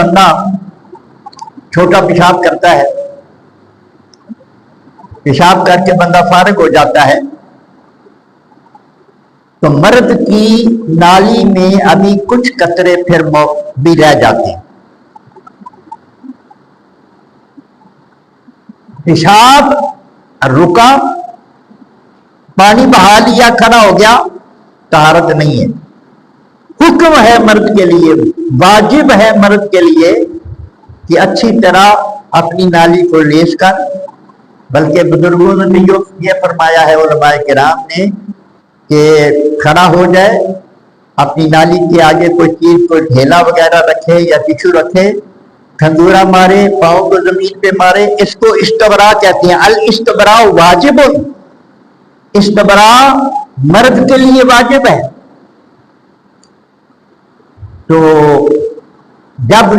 بندہ چھوٹا پیشاب کرتا ہے، پیشاب کر کے بندہ فارغ ہو جاتا ہے، تو مرد کی نالی میں ابھی کچھ قطرے پھر بھی رہ جاتے ہیں۔ پیشاب رکا، پانی بہا لیا، کھڑا ہو گیا، طہارت نہیں ہے۔ حکم ہے مرد کے لیے، واجب ہے مرد کے لیے کہ اچھی طرح اپنی نالی کو لیس کر، بلکہ بزرگوں نے یہ فرمایا ہے علماء کرام نے کہ کھڑا ہو جائے، اپنی نالی کے آگے کوئی چیز، کوئی ڈھیلا وغیرہ رکھے یا ٹشو رکھے، کھنگورا مارے، پاؤں کو زمین پہ مارے، اس کو استبراء کہتے ہیں۔ الاستبراء واجب، استبراء مرد کے لیے واجب ہے۔ تو جب